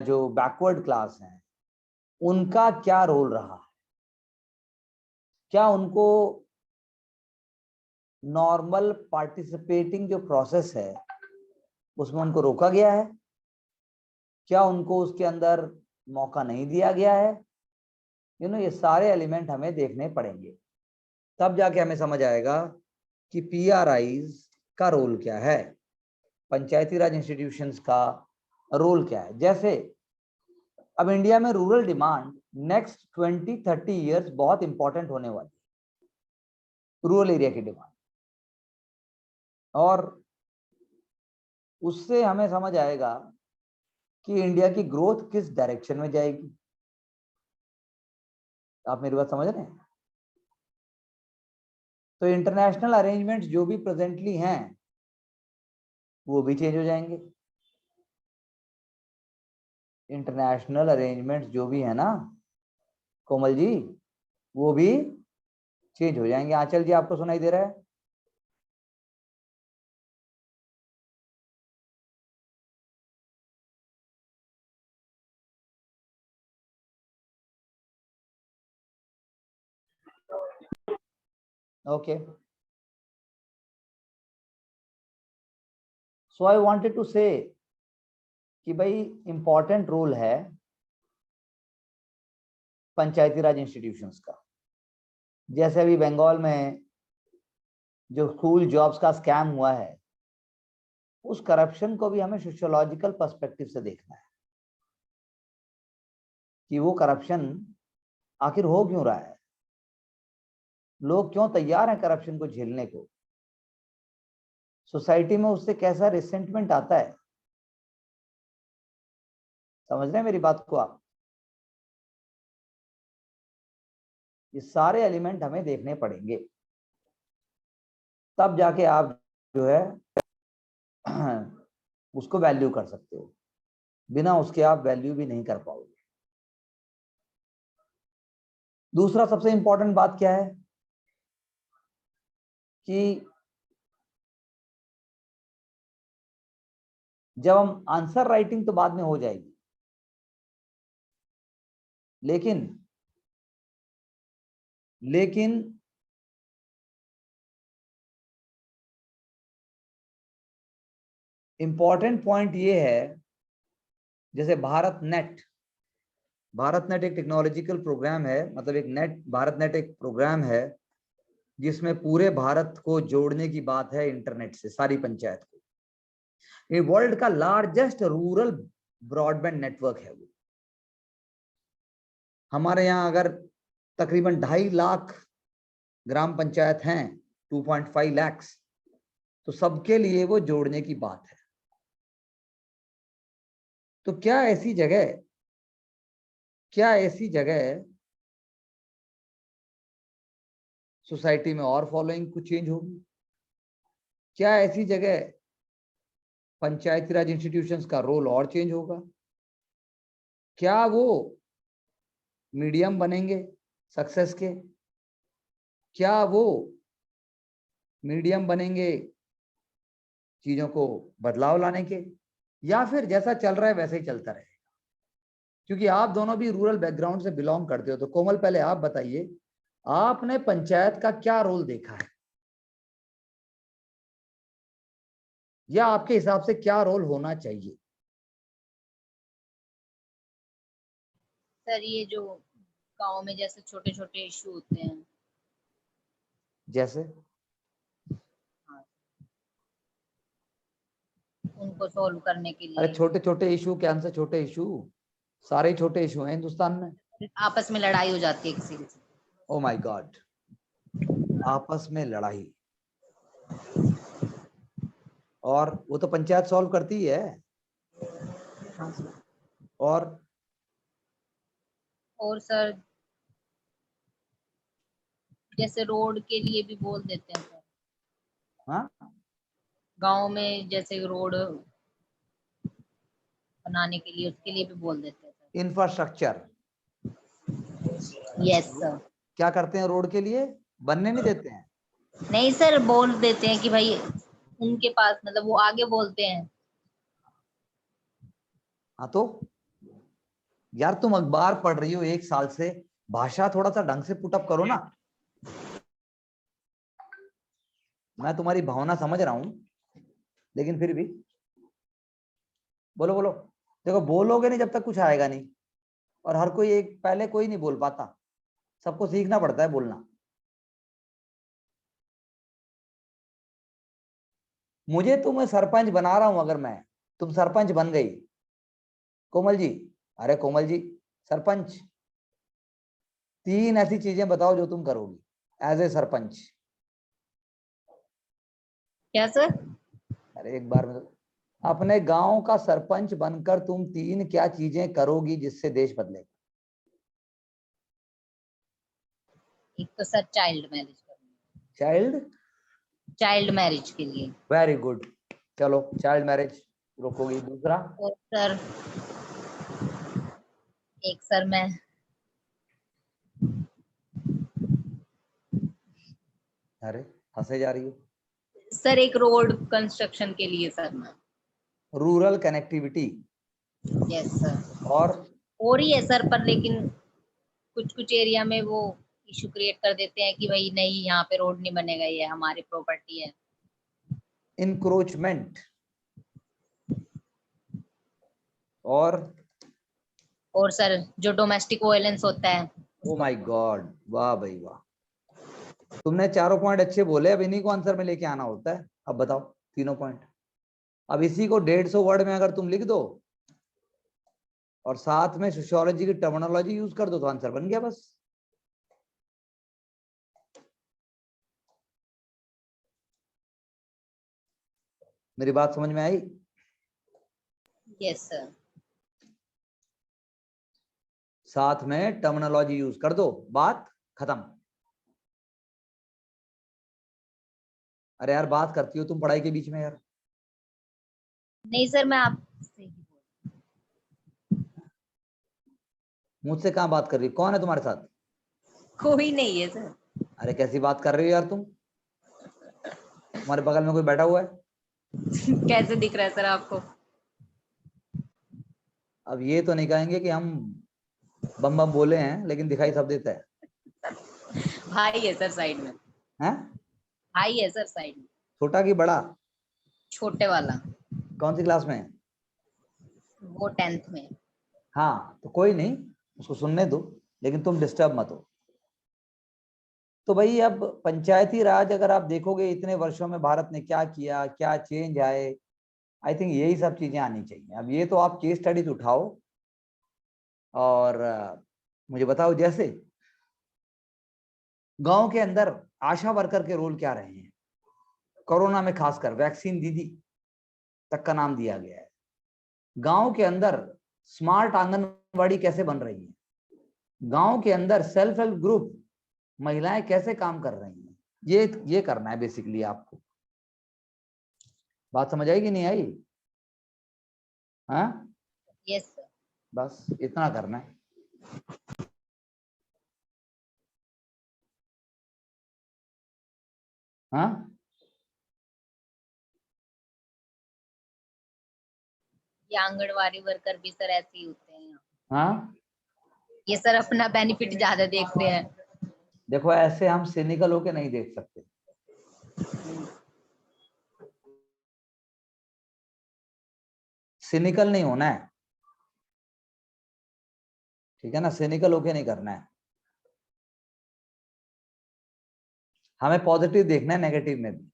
जो backward class हैं उनका क्या रोल रहा है? क्या उनको नॉर्मल पार्टिसिपेटिंग जो प्रोसेस है उसमें उनको रोका गया है? क्या उनको उसके अंदर मौका नहीं दिया गया है? ये सारे एलिमेंट हमें देखने पड़ेंगे, तब जाके हमें समझ आएगा कि पीआरआईज का रोल क्या है, पंचायती राज इंस्टीट्यूशंस का रोल क्या है। जैसे अब इंडिया में रूरल डिमांड नेक्स्ट 20-30 इयर्स बहुत इंपॉर्टेंट होने वाली है, रूरल एरिया की डिमांड, और उससे हमें समझ आएगा कि इंडिया की ग्रोथ किस डायरेक्शन में जाएगी। आप मेरी बात समझ रहे हैं? तो इंटरनेशनल अरेंजमेंट्स जो भी प्रेजेंटली हैं वो भी चेंज हो जाएंगे। इंटरनेशनल अरेंजमेंट्स जो भी है ना कोमल जी, वो भी चेंज हो जाएंगे। आंचल जी आपको सुनाई दे रहा है? Okay, so I wanted to say कि भाई इंपॉर्टेंट रोल है पंचायती राज इंस्टीट्यूशंस का। जैसे अभी बंगाल में जो स्कूल जॉब्स का स्कैम हुआ है, उस करप्शन को भी हमें सोशियोलॉजिकल पर्सपेक्टिव से देखना है कि वो करप्शन आखिर हो क्यों रहा है, लोग क्यों तैयार हैं करप्शन को झेलने को, सोसाइटी में उससे कैसा रिसेंटमेंट आता है। समझ रहे हैं मेरी बात को आप? ये सारे एलिमेंट हमें देखने पड़ेंगे, तब जाके आप जो है उसको वैल्यू कर सकते हो, बिना उसके आप वैल्यू भी नहीं कर पाओगे। दूसरा सबसे इंपॉर्टेंट बात क्या है कि जब हम आंसर राइटिंग तो बाद में हो जाएगी, लेकिन इंपॉर्टेंट पॉइंट ये है, जैसे भारत नेट एक टेक्नोलॉजिकल प्रोग्राम है, मतलब एक नेट, भारत नेट एक प्रोग्राम है जिसमें पूरे भारत को जोड़ने की बात है इंटरनेट से, सारी पंचायत को। ये वर्ल्ड का लार्जेस्ट रूरल ब्रॉडबैंड नेटवर्क है वो। हमारे यहाँ अगर तकरीबन 2.5 लाख ग्राम पंचायत हैं, 2.5 लाख, तो सबके लिए वो जोड़ने की बात है। तो क्या ऐसी जगह सोसाइटी में और फॉलोइंग कुछ चेंज होगी? क्या ऐसी जगह पंचायती राज इंस्टीट्यूशंस का रोल और चेंज होगा? क्या वो मीडियम बनेंगे सक्सेस के? क्या वो मीडियम बनेंगे चीजों को बदलाव लाने के, या फिर जैसा चल रहा है वैसे ही चलता रहेगा? क्योंकि आप दोनों भी रूरल बैकग्राउंड से बिलोंग करते हो, तो कोमल पहले आप बताइए, आपने पंचायत का क्या रोल देखा है, या आपके हिसाब से क्या रोल होना चाहिए? सर ये जो गांव में जैसे छोटे छोटे इशू होते हैं, जैसे उनको सॉल्व करने के अरे लिए छोटे छोटे इशू, क्या से छोटे इशू, सारे छोटे इशू हैं हिंदुस्तान में। आपस में लड़ाई हो जाती है किसी से। ओ माय गॉड, आपस में लड़ाई, और वो तो पंचायत सॉल्व करती है। और सर जैसे रोड के लिए भी बोल देते हैं सर, हाँ, गांव में जैसे रोड बनाने के लिए उसके लिए भी बोल देते हैं सर। Infrastructure, yes sir. क्या करते हैं रोड के लिए? बनने नहीं देते हैं। नहीं सर, बोल देते हैं कि भाई उनके पास, मतलब वो आगे बोलते हैं। हाँ, तो यार तुम अखबार पढ़ रही हो 1 साल से, भाषा थोड़ा सा ढंग से पुटअप करो ना। मैं तुम्हारी भावना समझ रहा हूं, लेकिन फिर भी बोलो बोलो। देखो बोलोगे नहीं जब तक कुछ आएगा नहीं, और हर कोई एक पहले कोई नहीं बोल पाता, सबको सीखना पड़ता है बोलना। मुझे तुम्हें सरपंच बना रहा हूं, अगर मैं, तुम सरपंच बन गई कोमल जी, अरे कोमल जी सरपंच, 3 ऐसी चीजें बताओ जो तुम करोगी एज ए सरपंच। क्या सर? अरे एक बार में तो, अपने गांव का सरपंच बनकर तुम 3 क्या चीजें करोगी जिससे देश बदलेगा। एक तो सर चाइल्ड मैरिज करूंगी, चाइल्ड, चाइल्ड मैरिज के लिए। वेरी गुड, चलो चाइल्ड मैरिज रोकोगी। दूसरा, और सर एक सर मैं अरे हंसे जा रही हो। सर एक रोड कंस्ट्रक्शन के लिए सर मैं। Rural connectivity. Yes sir. और हो रही है सर, पर लेकिन कुछ कुछ एरिया में वो इशू क्रिएट कर देते हैं कि भाई नहीं, यहाँ पे रोड नहीं बनेगा, ये हमारी प्रॉपर्टी है। इंक्रोचमेंट। और और सर जो डोमेस्टिक वायलेंस होता है ओ उसको। माय गॉड, वाह भाई वाह, तुमने चारों पॉइंट अच्छे बोले, अब इन्हीं को आंसर में लेके आना होता है। अब बताओ तीनों पॉइंट। अब इसी को 150 वर्ड में अगर तुम लिख दो और साथ में सोशियोलॉजी की टर्मिनोलॉजी यूज कर दो तो आंसर बन गया बस। मेरी बात समझ में आई? Yes sir. साथ में टर्मिनोलॉजी यूज कर दो, बात खत्म। अरे यार बात करती हो तुम पढ़ाई के बीच में यार। नहीं सर, मैं आपसे ही बोल। मुझसे कहाँ बात कर रही हो? कौन है तुम्हारे साथ? कोई नहीं है सर। अरे कैसी बात कर रही हो यार तुम? तुम्हारे बगल में कोई बैठा हुआ है? कैसे दिख रहा है सर आपको? अब ये तो नहीं कहेंगे कि हम बम बम बोले हैं, लेकिन दिखाई सब देता है। भाई है सर साइड में। हैं? भाई है सर साइड में। छोटा कि बड़ा? छोटे वाला। कौन सी क्लास में है? वो 10th में। हाँ तो कोई नहीं, उसको सुनने दो, लेकिन तुम डिस्टर्ब मत हो। तो भाई अब पंचायती राज अगर आप देखोगे इतने वर्षों में भारत ने क्या किया, क्या चेंज आए, आई थिंक यही सब चीजें आनी चाहिए। अब ये तो आप केस स्टडीज उठाओ और मुझे बताओ, जैसे गांव के अंदर आशा वर्कर के रोल क्या रहे हैं। कोरोना में खासकर वैक्सीन दीदी तक का नाम दिया गया है। गांव के अंदर स्मार्ट आंगनवाड़ी कैसे बन रही है, गांव के अंदर सेल्फ हेल्प ग्रुप महिलाएं कैसे काम कर रही हैं, ये करना है बेसिकली आपको। बात समझ आई कि नहीं आई? हाँ, यस सर। बस इतना करना है। हाँ, ये आंगनवाड़ी वर्कर भी सर ऐसे ही होते हैं। हाँ, ये सर अपना बेनिफिट ज्यादा देखते हैं। देखो ऐसे हम सिनिकल होके नहीं देख सकते। सिनिकल नहीं होना है, ठीक है ना? सिनिकल होके नहीं करना है, हमें पॉजिटिव देखना है नेगेटिव में भी।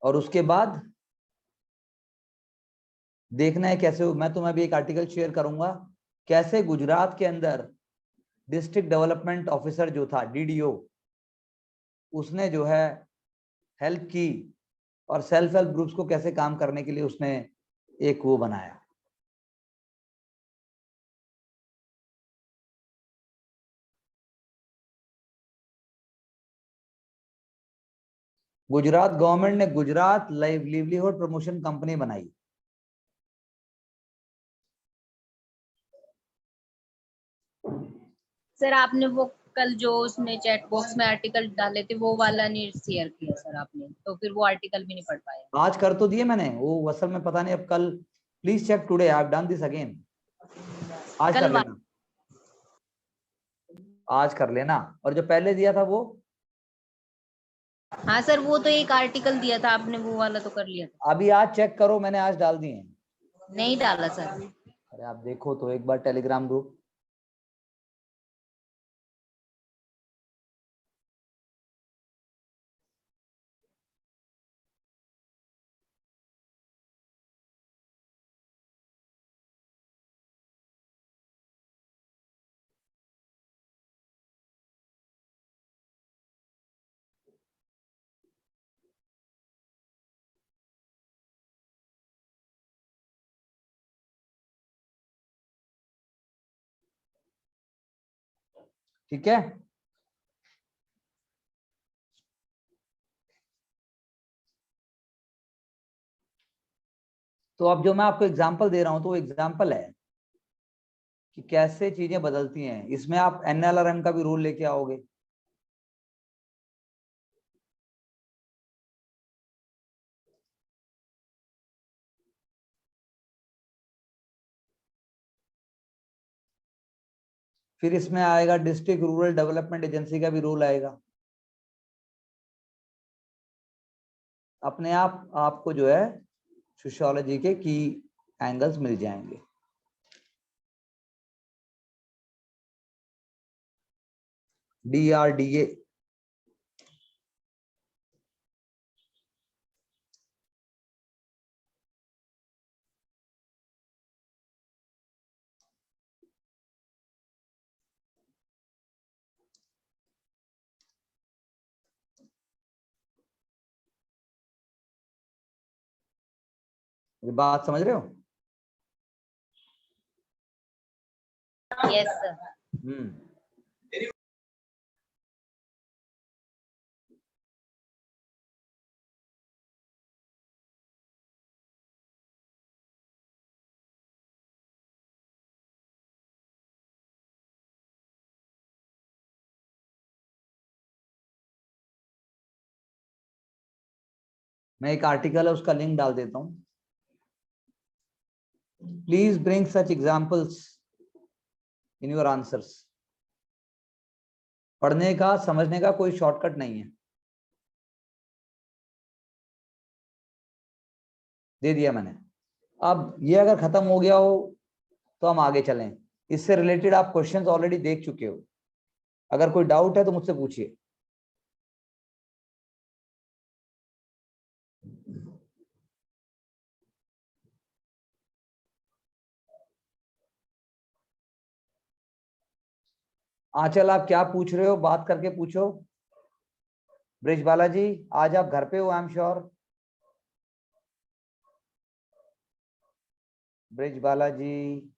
और उसके बाद देखना है कैसे, मैं तुम्हें अभी एक आर्टिकल शेयर करूंगा, कैसे गुजरात के अंदर डिस्ट्रिक्ट डेवलपमेंट ऑफिसर जो था डीडीओ, उसने जो है हेल्प की, और सेल्फ हेल्प ग्रुप्स को कैसे काम करने के लिए उसने एक वो बनाया। गुजरात गवर्नमेंट ने गुजरात लिवलीहुड प्रमोशन कंपनी बनाई। सर आपने वो कल जो उसने चैट बॉक्स में आर्टिकल डाले थे वो वाला नहीं शेयर किया सर आपने, तो फिर वो आर्टिकल भी नहीं पढ़ पाया। आज कर तो दिए मैंने, वो असल में पता नहीं अब कल। Please check today, I have done this again. आज कल कर लेना, आज कर लेना। और जो पहले दिया था वो, हाँ सर, वो तो एक आर्टिकल दिया था आपने, वो वाला तो कर लिया था। अभी आज चेक करो, मैंने आज डाल दिए हैं। नहीं डाला सर। अरे आप देखो तो एक बार टेलीग्राम ग्रुप। ठीक है, तो अब जो मैं आपको एग्जांपल दे रहा हूं तो वो एग्जांपल है कि कैसे चीजें बदलती हैं। इसमें आप एनएलआरएम का भी रूल लेके आओगे। फिर इसमें आएगा डिस्ट्रिक्ट रूरल डेवलपमेंट एजेंसी का भी रूल आएगा। अपने आप आपको जो है सोशियोलॉजी के की एंगल्स मिल जाएंगे। DRDA, ये बात समझ रहे हो? Yes sir. हम्म। मैं एक आर्टिकल है उसका लिंक डाल देता हूं। Please bring such examples in your answers. पढ़ने का, समझने का कोई शॉर्टकट नहीं है। दे दिया मैंने। अब ये अगर खत्म हो गया हो तो हम आगे चलें। इससे रिलेटेड आप क्वेश्चंस ऑलरेडी देख चुके हो। अगर कोई डाउट है तो मुझसे पूछिए। आंचल, आप क्या पूछ रहे हो? बात करके पूछो। ब्रिज बालाजी, आज आप घर पे हो I am sure. Brij Balaji,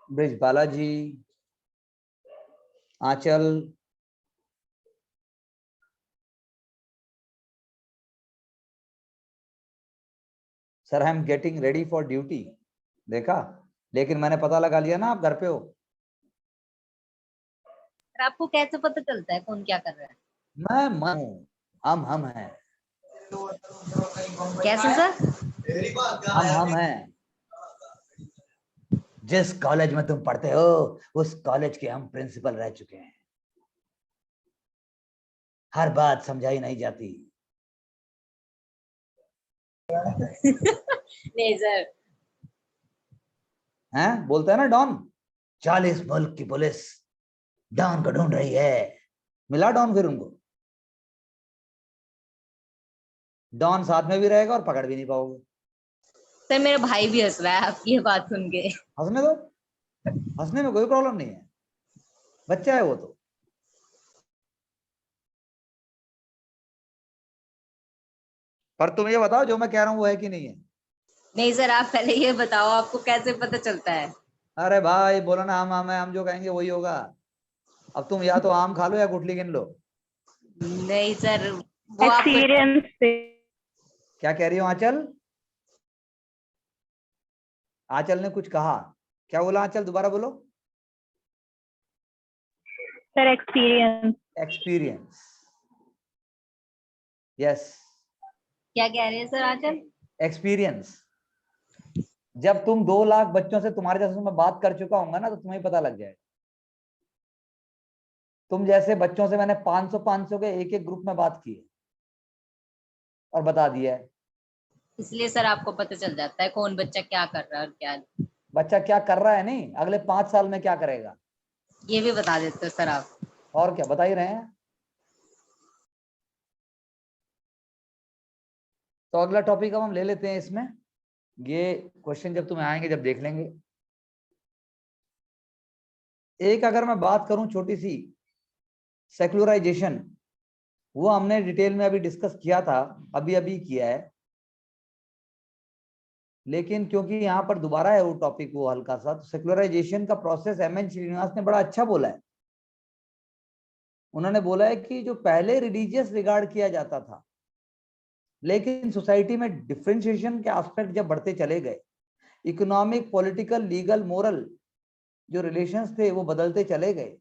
Brij Balaji, Aanchal, sir I am getting ready for duty. देखा, लेकिन मैंने पता लगा लिया ना आप घर पे हो। सर आपको कैसे पता चलता है कौन क्या कर रहा है? मैं हूं, हम हैं। कैसे सर? हम हैं। जिस कॉलेज में तुम पढ़ते हो उस कॉलेज के हम प्रिंसिपल रह चुके हैं। हर बात समझाई नहीं जाती। नहीं सर। हैं, बोलता है ना डॉन, 40 मुल्क की पुलिस डॉन को ढूंढ रही है। मिला डॉन फिर उनको? डॉन साथ में भी रहेगा और पकड़ भी नहीं पाओगे। सर मेरा भाई भी हंस रहा है आपकी ये बात सुन के। हंसने दो, हंसने में कोई प्रॉब्लम नहीं है, बच्चा है वो तो। पर तुम ये बताओ जो मैं कह रहा हूं वो है कि नहीं है? नहीं सर, आप पहले ये बताओ आपको कैसे पता चलता है? अरे भाई बोलो ना, हम है, हम जो कहेंगे वही होगा। अब तुम या तो आम खा लो या गुठली गिन लो। नहीं सर, वो आपको एक्सपीरियंस से। क्या कह रही हो आंचल? आंचल ने कुछ कहा, क्या बोला आंचल, दोबारा बोलो। Sir experience. Experience, yes. क्या कह रहे हैं सर आंचल? एक्सपीरियंस। जब तुम 2 लाख बच्चों से तुम्हारे जैसे मैं बात कर चुका हूँ ना, तो तुम्हें पता लग जाएगा। तुम जैसे बच्चों से मैंने 500 के एक एक ग्रुप में बात की है और बता दिया है। इसलिए सर आपको पता चल जाता है कौन बच्चा क्या कर रहा है और क्या नहीं। बच्चा क्या कर रहा है नहीं, अगले 5 साल में क्या करेगा ये भी बता देते हो सर आप। और क्या बता ही रहे हैं। तो अगला टॉपिक अब हम ले लेते हैं इसमें। ये क्वेश्चन जब तुम्हें आएंगे जब देख लेंगे। एक अगर मैं बात करूं छोटी सी, सेक्युलराइजेशन, वो हमने डिटेल में अभी डिस्कस किया था, अभी अभी किया है, लेकिन क्योंकि यहाँ पर दोबारा है वो टॉपिक वो हल्का सा, तो सेक्युलराइजेशन का प्रोसेस एम.एन. श्रीनिवास ने बड़ा अच्छा बोला है। उन्होंने बोला है कि जो पहले रिलीजियस रिगार्ड किया जाता था, लेकिन सोसाइटी में डिफरेंशिएशन के एस्पेक्ट जब बढ़ते चले गए, इकोनॉमिक, पॉलिटिकल, लीगल, मोरल जो रिलेशंस थे वो बदलते चले गए,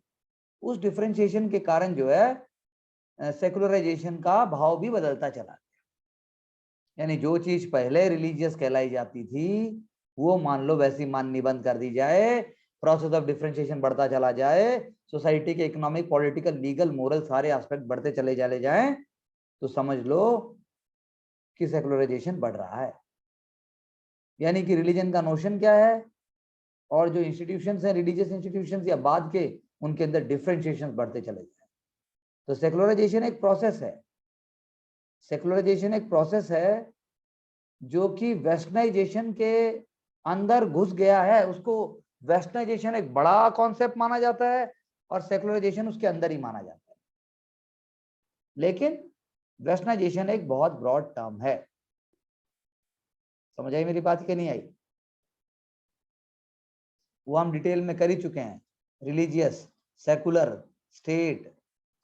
उस डिफरेंशिएशन के कारण जो है सेकुलराइजेशन का भाव भी बदलता चला गया। यानी जो चीज पहले रिलीजियस कहलाई जाती थी, वो मान लो वैसी माननी बंद कर दी जाए, प्रोसेस ऑफ डिफरेंशिएशन बढ़ता चला जाए, सोसाइटी के इकोनॉमिक, पॉलिटिकल, लीगल, मोरल सारे एस्पेक्ट बढ़ते चले जाए, तो समझ लो कि सेकुलराइजेशन बढ़ रहा है। यानी कि रिलीजन का नोशन क्या है, और जो इंस्टीट्यूशंस हैं रिलीजियस इंस्टीट्यूशंस या बाद के, उनके अंदर डिफरेंशिएशन बढ़ते चले जाए। तो सेकुलराइजेशन एक प्रोसेस है, सेकुलराइजेशन एक प्रोसेस है जो कि वेस्टर्नाइजेशन के अंदर घुस गया है। उसको वेस्टर्नाइजेशन एक बड़ा कॉन्सेप्ट माना जाता है और सेकुलराइजेशन उसके अंदर ही माना जाता है, लेकिन वेस्टर्नाइजेशन एक बहुत ब्रॉड टर्म है। समझ आई मेरी बात कि नहीं आई? वो हम डिटेल में कर ही चुके हैं, रिलीजियस, सेकुलर, स्टेट,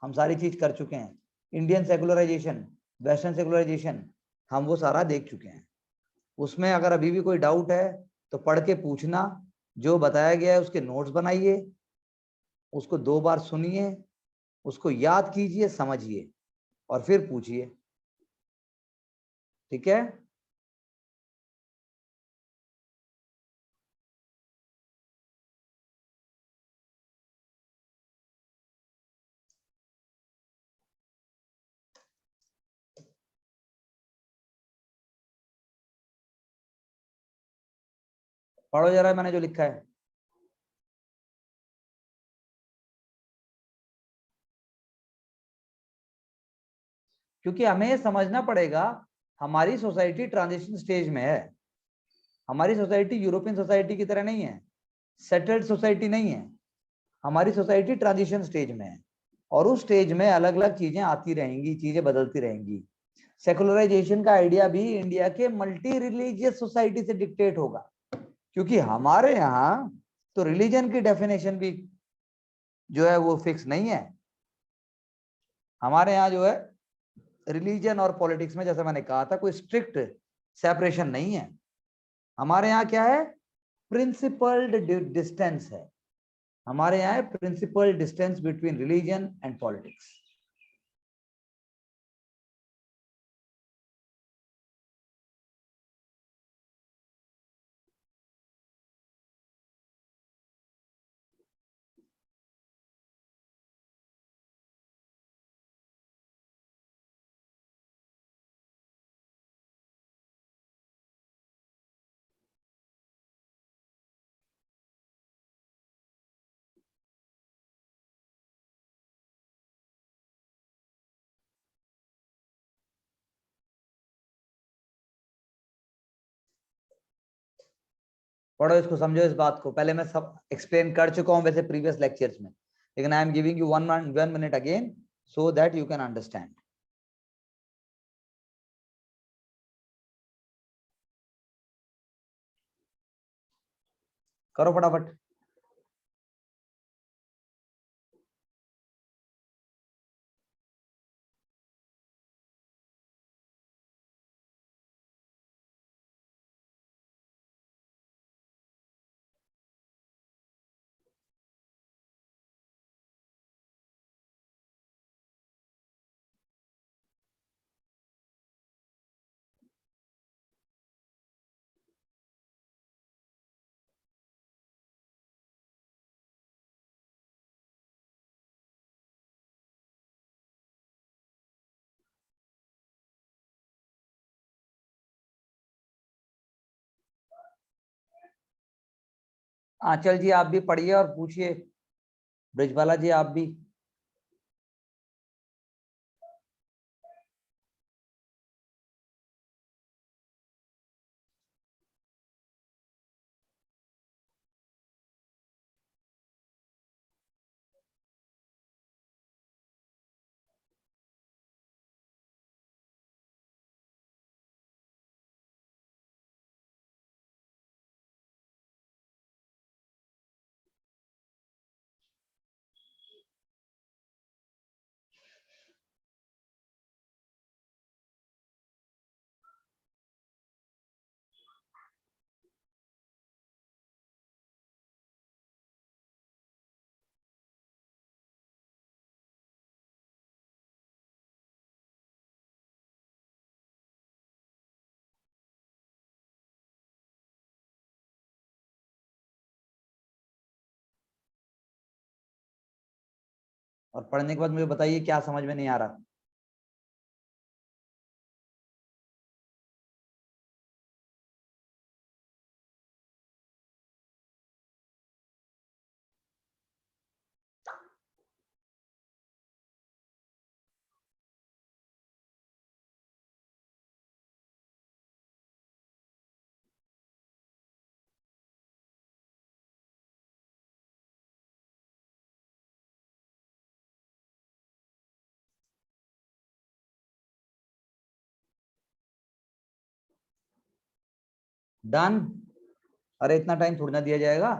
हम सारी चीज कर चुके हैं। इंडियन सेकुलराइजेशन, वेस्टर्न सेकुलराइजेशन, हम वो सारा देख चुके हैं। उसमें अगर अभी भी कोई डाउट है तो पढ़ के पूछना, जो बताया गया है उसके नोट्स बनाइए, उसको 2 बार सुनिए, उसको याद कीजिए, समझिए और फिर पूछिए। ठीक है? पढ़ो जरा मैंने जो लिखा है। क्योंकि हमें ये समझना पड़ेगा, हमारी सोसाइटी ट्रांजिशन स्टेज में है। हमारी सोसाइटी यूरोपियन सोसाइटी की तरह नहीं है, सेटल्ड सोसाइटी नहीं है। हमारी सोसाइटी ट्रांजिशन स्टेज में है और उस स्टेज में अलग अलग चीजें आती रहेंगी, चीजें बदलती रहेंगी। सेकुलराइजेशन का आइडिया भी इंडिया के मल्टी रिलीजियस सोसाइटी से डिक्टेट होगा, क्योंकि हमारे यहाँ तो रिलीजन की डेफिनेशन भी जो है वो फिक्स नहीं है। हमारे यहाँ जो है रिलीजन और पॉलिटिक्स में, जैसे मैंने कहा था, कोई स्ट्रिक्ट सेपरेशन नहीं है। हमारे यहाँ क्या है, प्रिंसिपल्ड डिस्टेंस है। हमारे यहाँ है principle distance between religion and politics. पढ़ो इसको, समझो इस बात को। पहले मैं सब एक्सप्लेन कर चुका हूं वैसे प्रीवियस लेक्चर्स में, लेकिन I am giving you one minute again so that you can understand. करो फटाफट। आंचल जी आप भी पढ़िए और पूछिए, ब्रिजबाला जी आप भी। और पढ़ने के बाद मुझे बताइए क्या समझ में नहीं आ रहा। डन। अरे इतना टाइम थोड़ी ना दिया जाएगा,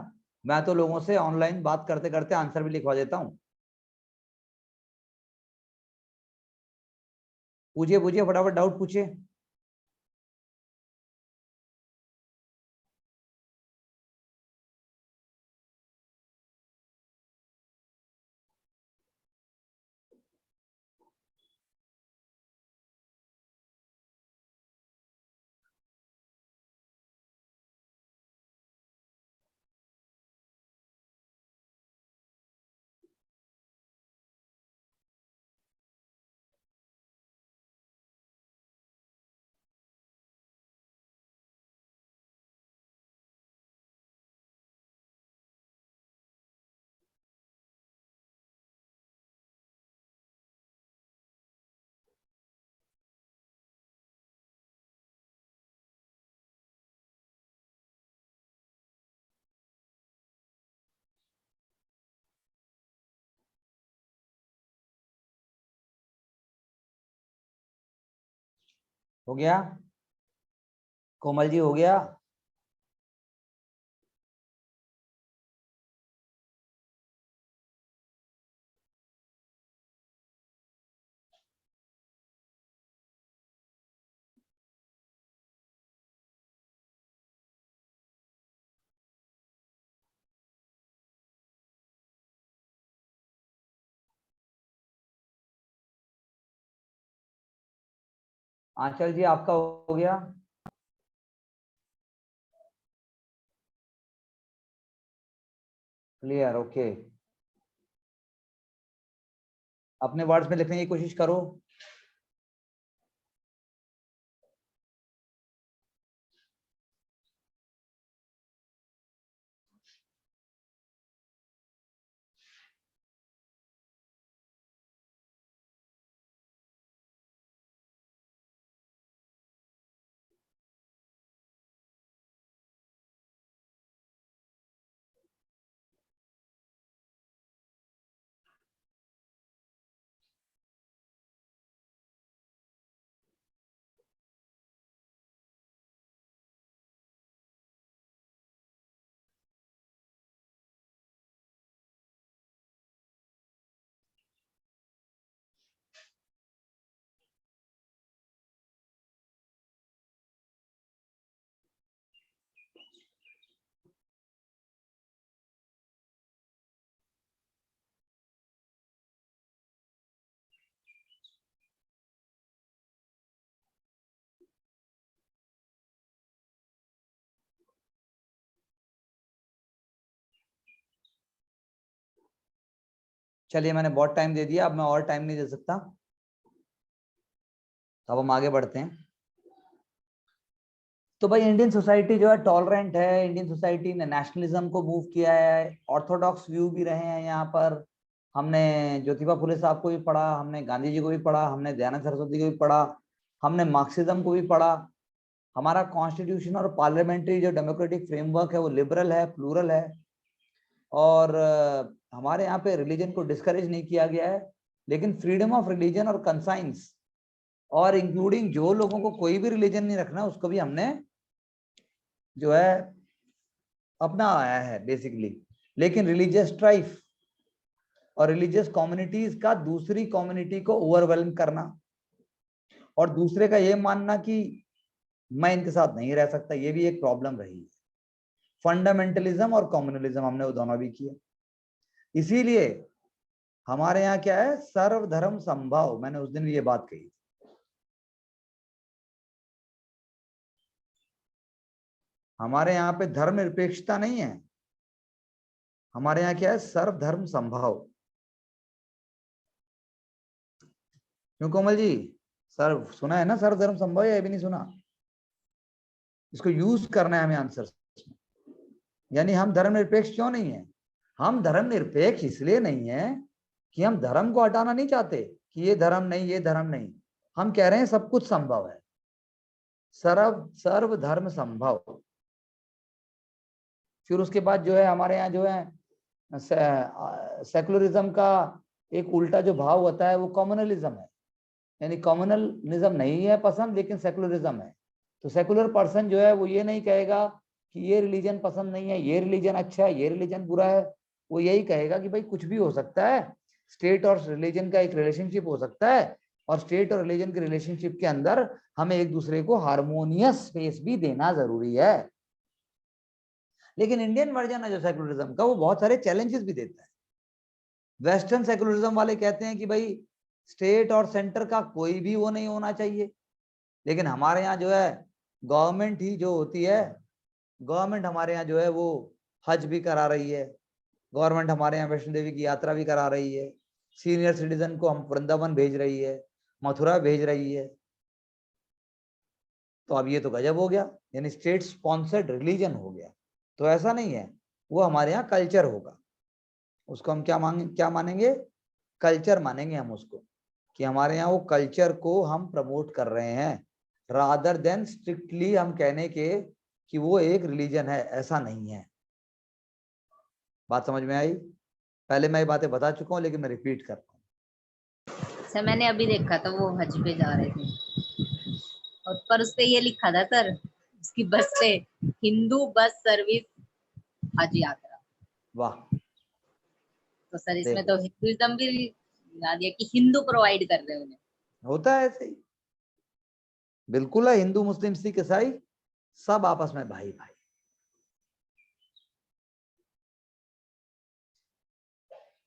मैं तो लोगों से ऑनलाइन बात करते करते आंसर भी लिखवा देता हूँ। पूछिए पूछिए, फटाफट डाउट पूछिए। हो गया? कोमल जी हो गया? आंचल जी आपका हो गया? Clear, okay. अपने वर्ड्स में लिखने की कोशिश करो। चलिए मैंने बहुत टाइम दे दिया, अब मैं और टाइम नहीं दे सकता, तो अब हम आगे बढ़ते हैं। तो भाई इंडियन सोसाइटी जो है टॉलरेंट है, इंडियन सोसाइटी ने नेशनलिज्म को मूव किया है, ऑर्थोडॉक्स व्यू भी रहे हैं यहाँ पर। हमने ज्योतिबा फुले साहब को भी पढ़ा, हमने गांधी जी को भी पढ़ा, हमने दयानंद सरस्वती को भी पढ़ा, हमने मार्क्सिज्म को भी पढ़ा। हमारा कॉन्स्टिट्यूशन और पार्लियामेंट्री जो डेमोक्रेटिक फ्रेमवर्क है वो लिबरल है, प्लूरल है। और हमारे यहाँ पे रिलीजन को डिस्करेज नहीं किया गया है, लेकिन फ्रीडम ऑफ रिलीजन और कंसाइंस और इंक्लूडिंग जो लोगों को कोई भी रिलीजन नहीं रखना उसको भी हमने जो है अपना आया है बेसिकली। लेकिन रिलीजियस स्ट्राइफ और रिलीजियस कम्युनिटीज का दूसरी कम्युनिटी को ओवरवेलम करना और दूसरे का ये मानना कि मैं इनके साथ नहीं रह सकता, ये भी एक प्रॉब्लम रही है। फंडामेंटलिज्म और कम्युनलिज्म हमने वो दोनों भी किए। इसीलिए हमारे यहाँ क्या है, सर्वधर्म संभाव। मैंने उस दिन भी ये बात कही। हमारे यहाँ पे धर्मनिरपेक्षता नहीं है, हमारे यहाँ क्या है, सर्वधर्म संभाव। क्यों कोमल जी, सर सुना है ना सर्वधर्म संभाव, या भी नहीं सुना? इसको यूज करना है हमें आंसर। यानी हम धर्मनिरपेक्ष क्यों नहीं है? हम धर्मनिरपेक्ष इसलिए नहीं है कि हम धर्म को हटाना नहीं चाहते कि ये धर्म नहीं, ये धर्म नहीं। हम कह रहे हैं सब कुछ संभव है, सर्वधर्म संभव। फिर उसके बाद जो है हमारे यहाँ जो है सेकुलरिज्म का एक उल्टा जो भाव होता है वो कम्युनलिज्म है। यानी कम्युनलिज्म नहीं है पसंद, लेकिन सेकुलरिज्म है। तो सेकुलर पर्सन जो है वो ये नहीं कहेगा कि ये रिलीजन पसंद नहीं है, ये रिलीजन अच्छा है, ये रिलीजन बुरा है। वो यही कहेगा कि भाई कुछ भी हो सकता है, स्टेट और रिलीजन का एक रिलेशनशिप हो सकता है, और स्टेट और रिलीजन के रिलेशनशिप के अंदर हमें एक दूसरे को हार्मोनियस स्पेस भी देना जरूरी है। लेकिन इंडियन वर्जन है जो सेकुलरिज्म का, वो बहुत सारे चैलेंजेस भी देता है। वेस्टर्न सेकुलरिज्म वाले कहते हैं कि भाई स्टेट और सेंटर का कोई भी वो नहीं होना चाहिए। लेकिन हमारे यहाँ जो है गवर्नमेंट ही जो होती है, गवर्नमेंट हमारे यहाँ जो है वो हज भी करा रही है, गवर्नमेंट हमारे यहाँ वैष्णो देवी की यात्रा भी करा रही है, सीनियर सिटीजन को हम वृंदावन भेज रही है, मथुरा भेज रही है। तो अब ये तो गजब हो गया, यानी स्टेट स्पॉन्सर्ड रिलीजन हो गया। तो ऐसा नहीं है, वो हमारे यहाँ कल्चर होगा। उसको हम क्या मानेंगे? कल्चर मानेंगे हम उसको, कि हमारे यहाँ वो कल्चर को हम प्रमोट कर रहे हैं, रादर देन स्ट्रिक्टली हम कहने के कि वो एक रिलीजन है। ऐसा नहीं है। बात समझ में आई? पहले मैं ये बातें बता चुका हूँ, लेकिन मैं रिपीट कर रहा हूँ। सर मैंने अभी देखा था वो हज पे जा रहे थे, और पर उस पे ये लिखा था सर, उसकी बस से, हिंदू बस सर्विस हज यात्रा। वाह। तो सर इसमें तो हिंदुइज्म भी लगा दिया कि हिंदू प्रोवाइड कर रहे हैं उन्हें। होता है ऐसे ही, बिल्कुल है। हिंदू मुस्लिम सिख ईसाई सब आपस में भाई भाई।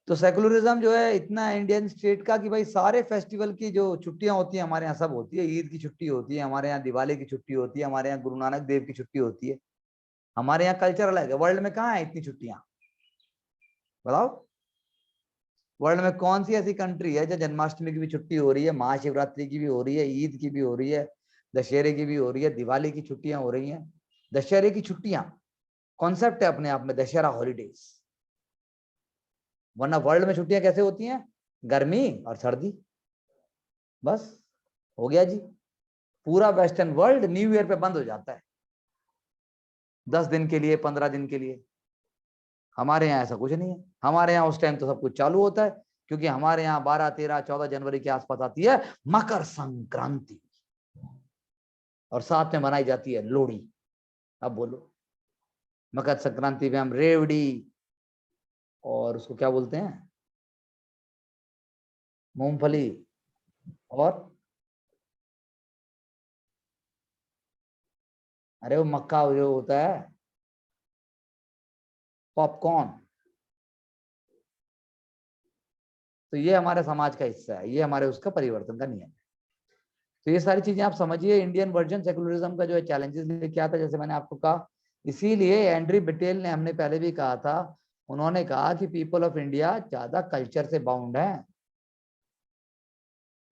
तो सेकुलरिज्म जो है इतना इंडियन स्टेट का कि भाई सारे फेस्टिवल की जो छुट्टियां होती है हमारे यहाँ सब होती है। ईद की छुट्टी होती है हमारे यहाँ, दिवाली की छुट्टी होती है हमारे यहाँ, गुरु नानक देव की छुट्टी होती है। हमारे यहाँ कल्चर अलग है। वर्ल्ड में कहाँ है इतनी छुट्टियां? बताओ, वर्ल्ड में कौन सी ऐसी कंट्री है जो जन्माष्टमी की भी छुट्टी हो रही है, महाशिवरात्रि की भी हो रही है, ईद की भी हो रही है, दशहरे की भी हो रही है, दिवाली की छुट्टियां हो रही हैं। दशहरे की छुट्टियां कॉन्सेप्ट है अपने आप में, दशहरा हॉलीडेज। वरना वर्ल्ड में छुट्टियां कैसे होती हैं? गर्मी और सर्दी, बस हो गया जी। पूरा वेस्टर्न वर्ल्ड न्यू ईयर पे बंद हो जाता है 10 दिन के लिए, 15 दिन के लिए। हमारे यहाँ ऐसा कुछ नहीं है। हमारे यहाँ उस टाइम तो सब कुछ चालू होता है, क्योंकि हमारे यहाँ 12, 13, 14 जनवरी के आसपास आती है मकर संक्रांति, और साथ में मनाई जाती है लोहड़ी। अब बोलो, मकर संक्रांति में हम रेवड़ी और उसको क्या बोलते हैं, मूंगफली, और अरे वो मक्का जो होता है, पॉपकॉर्न। तो ये हमारे समाज का हिस्सा है, ये हमारे उसका परिवर्तन का नियम है। तो ये सारी चीजें आप समझिए। इंडियन वर्जन सेकुलरिज्म का जो है चैलेंजेस लेके आता है, जैसे मैंने आपको कहा। इसीलिए एंड्री बिटेल ने, हमने पहले भी कहा था, उन्होंने कहा कि पीपल ऑफ इंडिया ज्यादा कल्चर से बाउंड है।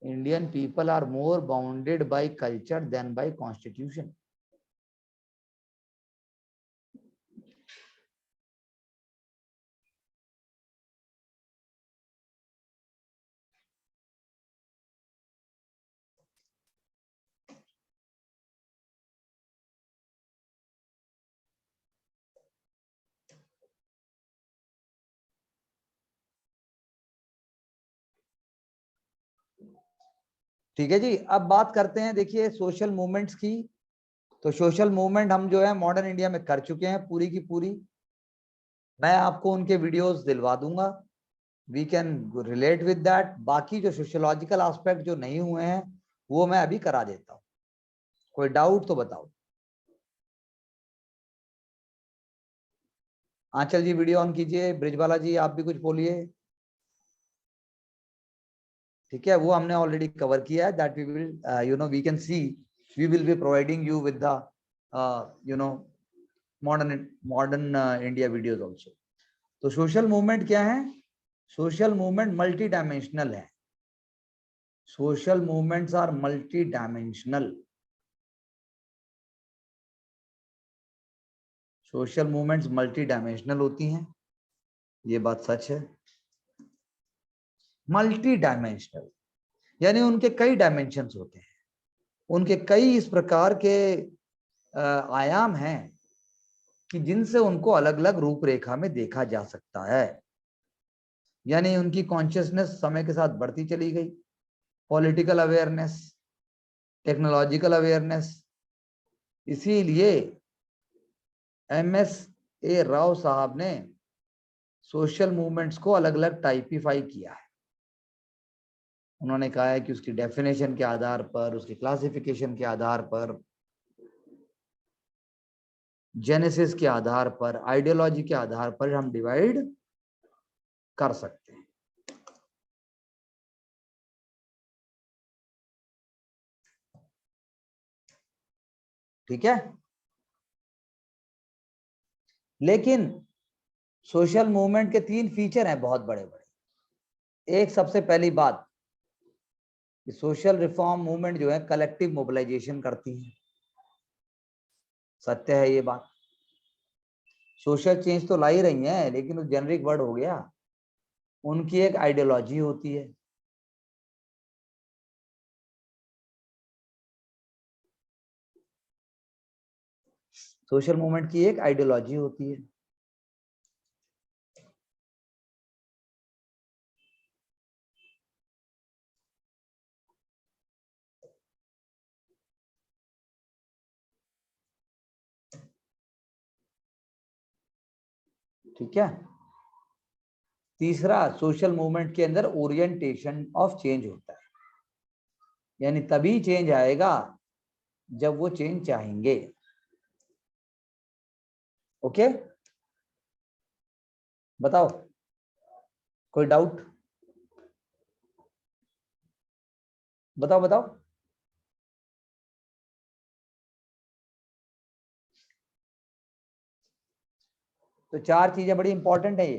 Indian people are more bounded by culture than by constitution. ठीक है जी। अब बात करते हैं देखिए सोशल मूवमेंट्स की। तो सोशल मूवमेंट हम जो है मॉडर्न इंडिया में कर चुके हैं पूरी की पूरी। मैं आपको उनके वीडियोस दिलवा दूंगा, we can relate with that. बाकी जो सोशियोलॉजिकल एस्पेक्ट जो नहीं हुए हैं वो मैं अभी करा देता हूं। कोई डाउट तो बताओ। आंचल जी वीडियो ऑन कीजिए, ब्रिजवाला जी आप भी कुछ बोलिए। ठीक है, वो हमने ऑलरेडी कवर किया है, that we will we can see, we will be providing you with the modern India videos also. तो सोशल मूवमेंट क्या है? सोशल मूवमेंट मल्टी डायमेंशनल है। Social movements are multidimensional. Social movements multidimensional होती हैं, ये बात सच है। Multi dimensional यानी उनके कई डायमेंशंस होते हैं, उनके कई इस प्रकार के आयाम हैं कि जिनसे उनको अलग अलग रूपरेखा में देखा जा सकता है। यानी उनकी कॉन्शियसनेस समय के साथ बढ़ती चली गई, पॉलिटिकल अवेयरनेस, टेक्नोलॉजिकल अवेयरनेस। इसीलिए MS राव साहब ने सोशल मूवमेंट्स को अलग अलग टाइपिफाई किया है। उन्होंने कहा है कि उसकी डेफिनेशन के आधार पर, उसकी क्लासिफिकेशन के आधार पर, जेनेसिस के आधार पर, आइडियोलॉजी के आधार पर हम डिवाइड कर सकते हैं। ठीक है, लेकिन सोशल मूवमेंट के 3 फीचर हैं बहुत बड़े बड़े। एक सबसे पहली बात, सोशल रिफॉर्म मूवमेंट जो है कलेक्टिव मोबिलाइजेशन करती है। सत्य है ये बात। सोशल चेंज तो ला ही रही है, लेकिन वो जेनरिक वर्ड हो गया। उनकी एक आइडियोलॉजी होती है। सोशल मूवमेंट की एक आइडियोलॉजी होती है। ठीक है, तीसरा, सोशल मूवमेंट के अंदर ओरिएंटेशन ऑफ चेंज होता है। यानी तभी चेंज आएगा जब वो चेंज चाहेंगे। ओके, बताओ कोई डाउट? बताओ बताओ। तो 4 चीजें बड़ी इंपॉर्टेंट है ये।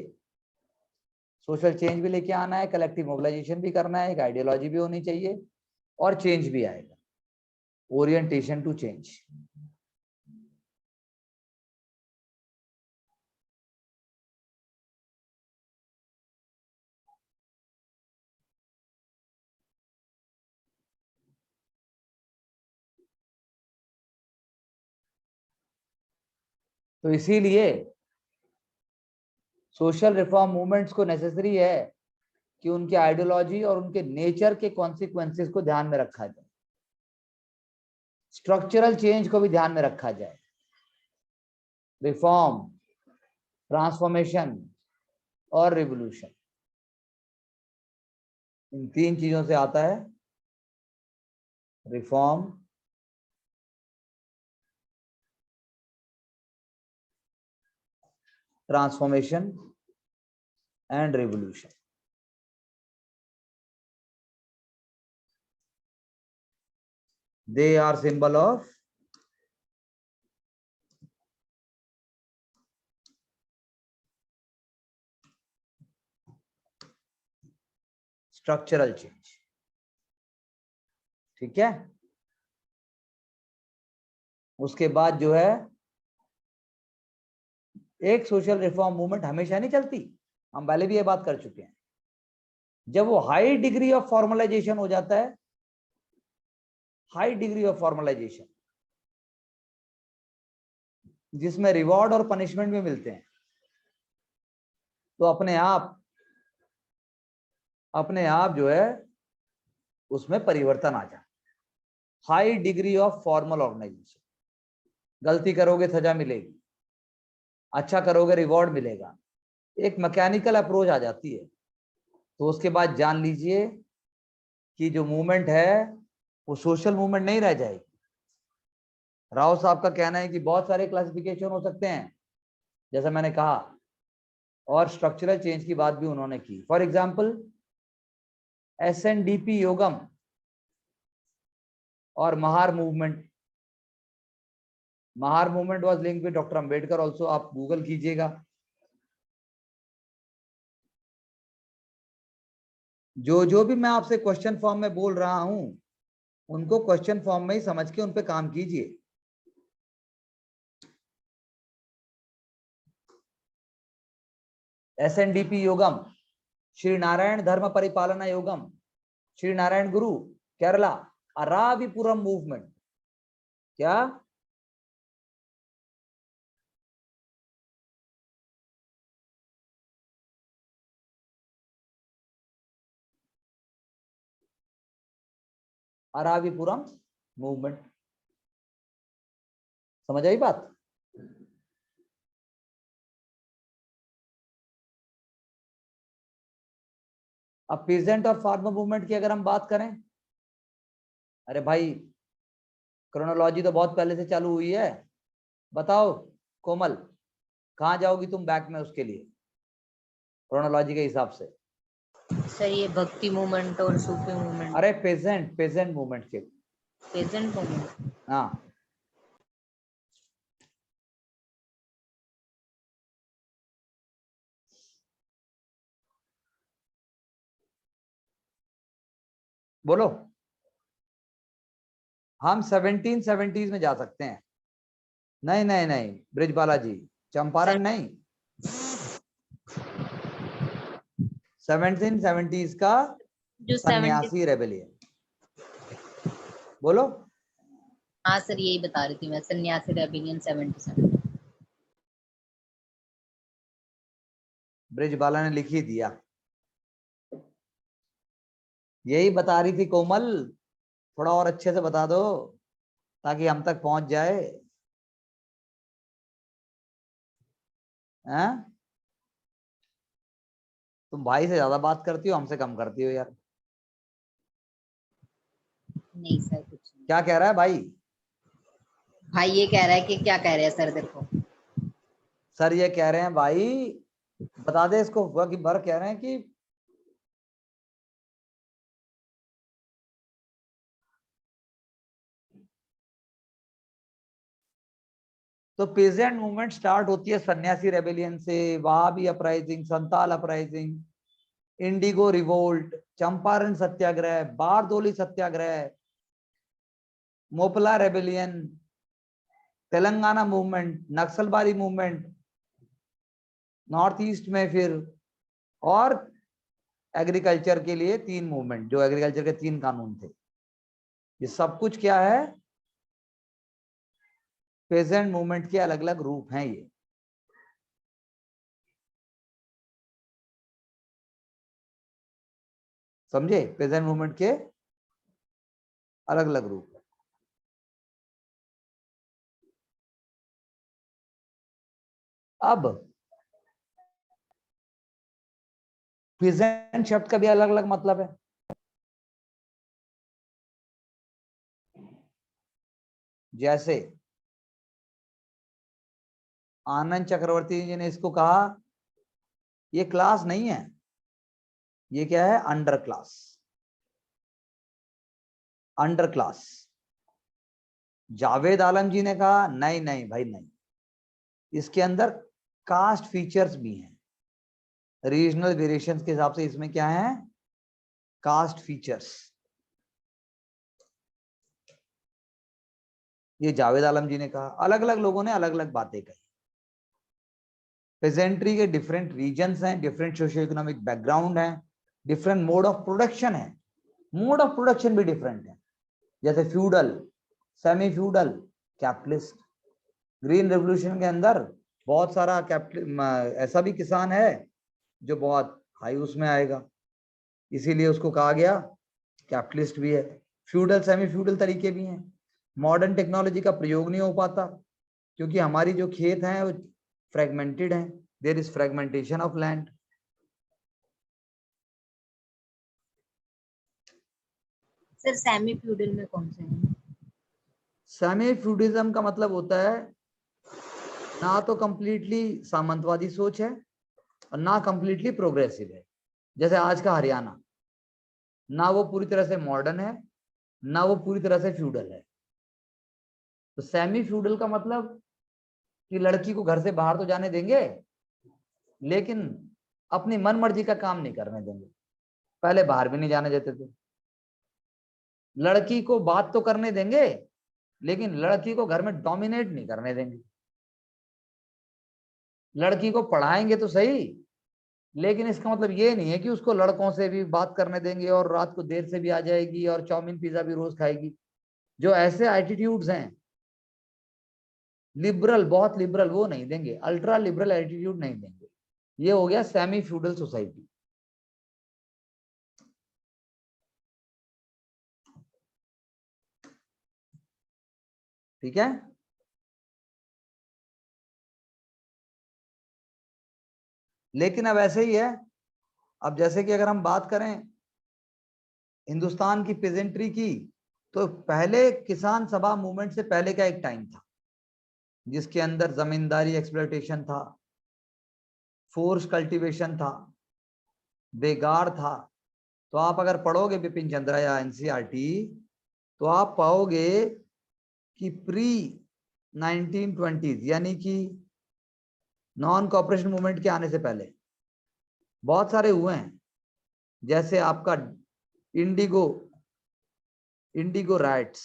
सोशल चेंज भी लेके आना है, कलेक्टिव मोबिलाइजेशन भी करना है, एक आइडियोलॉजी भी होनी चाहिए, और चेंज भी आएगा, ओरिएंटेशन टू चेंज। तो इसीलिए सोशल रिफॉर्म मूवमेंट्स को नेसेसरी है कि उनके आइडियोलॉजी और उनके नेचर के कॉन्सिक्वेंसेस को ध्यान में रखा जाए, स्ट्रक्चरल चेंज को भी ध्यान में रखा जाए। रिफॉर्म, ट्रांसफॉर्मेशन और रिवोल्यूशन, इन 3 चीजों से आता है reform, transformation and revolution. They are symbol of structural change. ठीक है, उसके बाद जो है एक सोशल रिफॉर्म मूवमेंट हमेशा नहीं चलती, हम पहले भी ये बात कर चुके हैं। जब वो हाई डिग्री ऑफ फॉर्मलाइजेशन हो जाता है, हाई डिग्री ऑफ फॉर्मलाइजेशन जिसमें रिवॉर्ड और पनिशमेंट भी मिलते हैं, तो अपने आप जो है उसमें परिवर्तन आ जाए। High degree of formal organisation, गलती करोगे सजा मिलेगी, अच्छा करोगे रिवॉर्ड मिलेगा, एक मैकेनिकल अप्रोच आ जाती है। तो उसके बाद जान लीजिए कि जो मूवमेंट है वो सोशल मूवमेंट नहीं रह जाएगी। राव साहब का कहना है कि बहुत सारे क्लासिफिकेशन हो सकते हैं, जैसा मैंने कहा, और स्ट्रक्चरल चेंज की बात भी उन्होंने की। फॉर एग्जाम्पल SNDP योगम और Mahar movement. Mahar movement was linked with doctor Ambedkar also, आप गूगल कीजिएगा। जो भी मैं आपसे क्वेश्चन फॉर्म में बोल रहा हूं उनको क्वेश्चन फॉर्म में ही समझ के उन पे काम कीजिए। SNDP योगम, श्री नारायण धर्म परिपालना योगम, श्री नारायण गुरु केरला, अराविपुरम मूवमेंट। क्या अराविपुरम मूवमेंट, समझ आई बात? अब पीजेंट और फार्मर मूवमेंट की अगर हम बात करें, अरे भाई क्रोनोलॉजी तो बहुत पहले से चालू हुई है। बताओ कोमल, कहाँ जाओगी तुम बैक में उसके लिए क्रोनोलॉजी के हिसाब से? सर ये भक्ति मूवमेंट और सूफी मूवमेंट। अरे पेजेंट मूवमेंट के, पेजेंट मूवमेंट। हाँ बोलो। हम 1770s में जा सकते हैं। नहीं नहीं नहीं ब्रिजबाला जी, चंपारण नहीं, 1770s का जो सन्यासी रेबेलियन। बोलो। हाँ सर यही बता रही थी मैं, सन्यासी रेबेलियन 77। ब्रिजबाला ने लिख ही दिया, यही बता रही थी कोमल, थोड़ा और अच्छे से बता दो ताकि हम तक पहुंच जाए। हैं? तुम भाई से ज्यादा बात करती हो, हमसे कम करती हो यार। नहीं सर कुछ नहीं। क्या कह रहा है भाई? भाई ये कह रहा है कि क्या कह रहे हैं सर देखो। सर ये कह रहे हैं भाई, बता दे इसको, कि भर कह रहे हैं कि तो पीजेंट मूवमेंट स्टार्ट होती है सन्यासी रेबेलियन से, Wahabi uprising, Santhal uprising, indigo revolt, Champaran Satyagraha, Bardoli Satyagraha, Moplah rebellion, Telangana movement, Naxalbari movement north east में, फिर और एग्रीकल्चर के लिए 3 मूवमेंट, जो एग्रीकल्चर के 3 कानून थे। ये सब कुछ क्या है? पेजेंट मूवमेंट के अलग अलग रूप हैं ये। समझे? पेजेंट मूवमेंट के अलग अलग रूप। अब पेजेंट शब्द का भी अलग अलग मतलब है। जैसे आनंद चक्रवर्ती जी ने इसको कहा, ये क्लास नहीं है, ये क्या है? Under class. Under class. Javed Alam ji ने कहा नहीं नहीं भाई नहीं, इसके अंदर कास्ट फीचर्स भी हैं, रीजनल वेरिएशंस के हिसाब से इसमें क्या है? Caste features. ये जावेद आलम जी ने कहा। अलग अलग लोगों ने अलग अलग बातें कही। पेजेंट्री के डिफरेंट रीजन्स हैं, डिफरेंट सोशियो इकोनॉमिक बैकग्राउंड है, डिफरेंट मोड ऑफ प्रोडक्शन है। मोड ऑफ प्रोडक्शन भी डिफरेंट है, जैसे feudal, semi feudal, capitalist. Green revolution के अंदर बहुत सारा ऐसा भी किसान है जो बहुत हाई उसमें आएगा, इसीलिए उसको कहा गया कैपिटलिस्ट भी है, फ्यूडल सेमी फ्यूडल तरीके भी हैं। मॉडर्न टेक्नोलॉजी का प्रयोग नहीं हो पाता क्योंकि हमारी जो खेत हैं वो फ्रेगमेंटेड हैं, there is fragmentation of land. Sir semi feudal में कौन से हैं? सेमी फ्यूडलिज्म का मतलब होता है ना तो कंप्लीटली सामंतवादी सोच है और ना कंप्लीटली प्रोग्रेसिव है। जैसे आज का हरियाणा, ना वो पूरी तरह से मॉडर्न है ना वो पूरी तरह से फ्यूडल है। तो सेमी फ्यूडल का मतलब कि लड़की को घर से बाहर तो जाने देंगे लेकिन अपनी मन मर्जी का काम नहीं करने देंगे। पहले बाहर भी नहीं जाने देते थे। लड़की को बात तो करने देंगे लेकिन लड़की को घर में डोमिनेट नहीं करने देंगे। लड़की को पढ़ाएंगे तो सही लेकिन इसका मतलब ये नहीं है कि उसको लड़कों से भी बात करने देंगे और रात को देर से भी आ जाएगी और चाउमीन पिज्जा भी रोज खाएगी। जो ऐसे एटीट्यूड्स हैं लिबरल, बहुत लिबरल, वो नहीं देंगे। अल्ट्रा लिबरल एटीट्यूड नहीं देंगे। ये हो गया सेमी फ्यूडल सोसाइटी। ठीक है। लेकिन अब ऐसे ही है। अब जैसे कि अगर हम बात करें हिंदुस्तान की पेजेंट्री की, तो पहले किसान सभा मूवमेंट से पहले का एक टाइम था जिसके अंदर जमींदारी एक्सप्लॉयटेशन था, फोर्स कल्टीवेशन था, बेगार था। तो आप अगर पढ़ोगे बिपिन चंद्रा या एनसीईआरटी तो आप पाओगे कि प्री 1920s यानी कि नॉन कॉपरेशन मूवमेंट के आने से पहले बहुत सारे हुए हैं। जैसे आपका इंडिगो राइट्स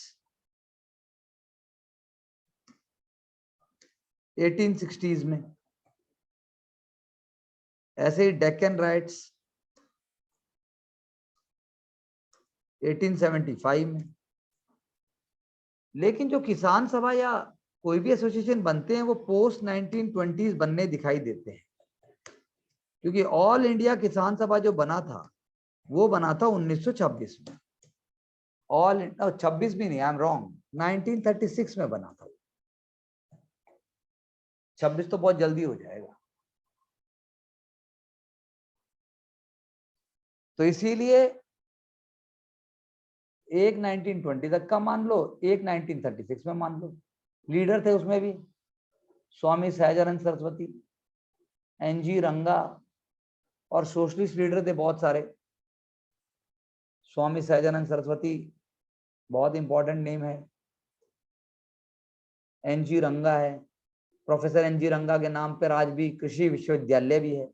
1860s में, ऐसे ही डेक्कन राइट्स 1875 में। लेकिन जो किसान सभा या कोई भी एसोसिएशन बनते हैं वो पोस्ट 1920s बनने दिखाई देते हैं क्योंकि ऑल इंडिया किसान सभा जो बना था वो बना था 1926 में। ऑल 26 भी नहीं, आई एम रॉन्ग, 1936 में बना था। 26 तो बहुत जल्दी हो जाएगा। तो इसीलिए एक 1920 तक का मान लो, एक 1936 में मान लो। लीडर थे उसमें भी स्वामी सहजानंद सरस्वती, एनजी रंगा और सोशलिस्ट लीडर थे बहुत सारे। स्वामी सहजानंद सरस्वती बहुत इंपॉर्टेंट नेम है। एनजी रंगा है, प्रोफेसर एनजी रंगा के नाम पर आज भी कृषि विश्वविद्यालय भी है।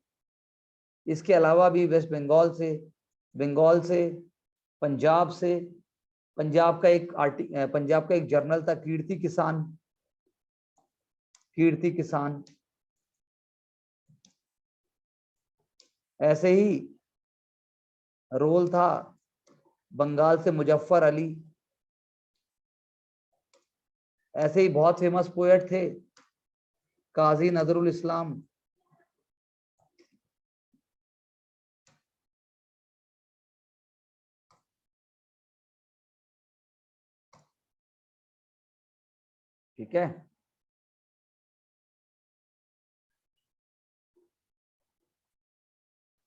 इसके अलावा भी वेस्ट बंगाल से, पंजाब से, पंजाब का एक जर्नल था कीर्ति किसान। ऐसे ही रोल था बंगाल से मुजफ्फर अली। ऐसे ही बहुत फेमस पोएट थे काजी नजरुल इस्लाम। ठीक है।